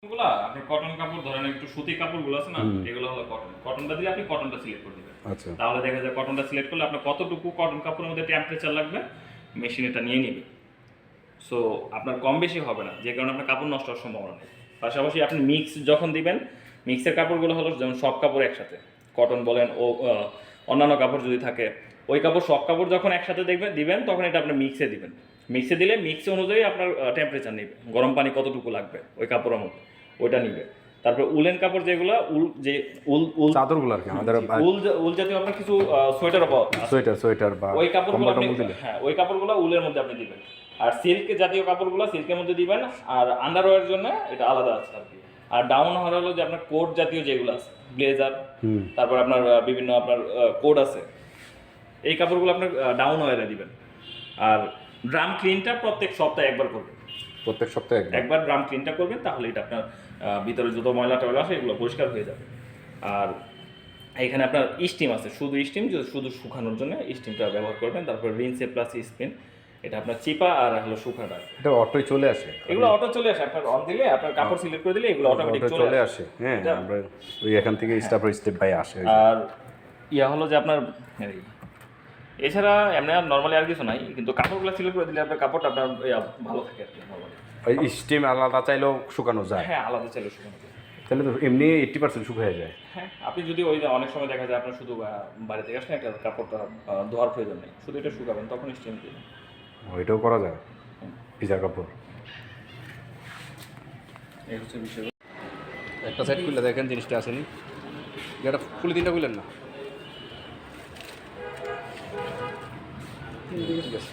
গুলা আপনি কটন কাপড় ধরেন একটু সুতি কাপড়গুলো আছে না, এগুলো হলো কটন। কটনটা দিলে আপনি কটনটা সিলেক্ট করে দিবেন। আচ্ছা। তাহলে দেখা যায় কটনটা সিলেক্ট করলে আপনার কতটুকু কটন কাপড়ের মধ্যে টেম্পারেচার লাগবে মেশিন এটা নিয়ে নিবে। সো আপনার কম বেশি হবে না, যে কারণে আপনার কাপড় নষ্ট হওয়ার সম্ভাবনা নেই। পাশাপাশি আপনি মিক্স যখন দিবেন, মিক্সের কাপড়গুলো হলো যেমন সব কাপড় একসাথে, কটন বলেন ও অন্যান্য কাপড় যদি থাকে, ওই কাপড় সব কাপড় যখন একসাথে দেখবেন দিবেন তখন এটা আপনি মিক্সে দিবেন। মিক্সে দিলে মিক্স অনুযায়ী আপনার টেম্পারেচার নেবে, গরম পানি কতটুকু লাগবে ওই কাপড়ের মধ্যে ওইটা নিবে। তারপর উলেন কাপড় যেগুলো উল যে উল উল চাদরগুলো আর কি আমাদের উল জাতীয় আপনার কিছু সোয়েটার সোয়েটার বা ওই কাপড়গুলো কম্বল আপনি টম্বল দিলে হ্যাঁ ওই কাপড়গুলো উলের মধ্যে আপনি দিবেন। আর সিল্ক জাতীয় কাপড়গুলো সিল্কের মধ্যে দিবেন। আর আন্ডারওয়্যারের জন্য এটা আলাদা আছে আর কি। আর ডাউন হলো যে আপনার কোট জাতীয় যেগুলো আছে, ব্লেজার, তারপর আপনার বিভিন্ন আপনার কোড আছে, এই কাপড়গুলো আপনার ডাউন ওয়্যারে দিবেন। আর ড্রাম ক্লিনটা প্রত্যেক সপ্তাহে একবার করবেন। প্রত্যেক সপ্তাহে একবার ড্রাম ক্লিনটা করবেন, তাহলে এটা আপনার ভিতরে যত ময়লা টয়লা আছে এগুলো পরিষ্কার হয়ে যাবে। আর এখানে আপনার স্টিম আছে, শুধু স্টিম, শুধু শুকানোর জন্য স্টিমটা ব্যবহার করবেন। তারপর রিন্সে প্লাস স্পিন, এটা আপনার চিপা আর হলো শুকাটা। এটা অটোই চলে আসে, এগুলো অটো চলে আসে, আপনার অন দিলে আপনার কাপড় সিলেক্ট করে দিলে এগুলো অটোমেটিক চলে আসে। হ্যাঁ, আমরা ওই এখান থেকে স্টেপ বাই স্টেপ বাই আসে। আর ইয়া হলো যে আপনার এছাড়া এমনি আর নর্মালি আর কিছু নাই, কিন্তু কাপড়গুলো সিলেক্ট করে দিলে আপনার কাপড়টা আপনার ভালো থাকে আর কি নর্মালি। ওই স্টিম আলাদা চাইলেও শুকানো যায়? হ্যাঁ, আলাদা চাইলে শুকানো যায়। তাহলে তো এমনি 80% শুকিয়ে যায়। হ্যাঁ, আপনি যদি ওই যে অনেক সময় দেখা যায় আপনার শুধু বাড়ি থেকে আসলে একটা কাপড়টা ধোয়ার প্রয়োজন নেই, শুধু এটা শুকাবেন তখন স্টিম দিবেন। ওইটাও করা যায়, ভিজা কাপড়। এই হচ্ছে বিষয়। একটা সাইড খুলে দেখেন জিনিসটা আসেনি, এটা ফুলি তিনটা খুলেন না। ঠিক আছে।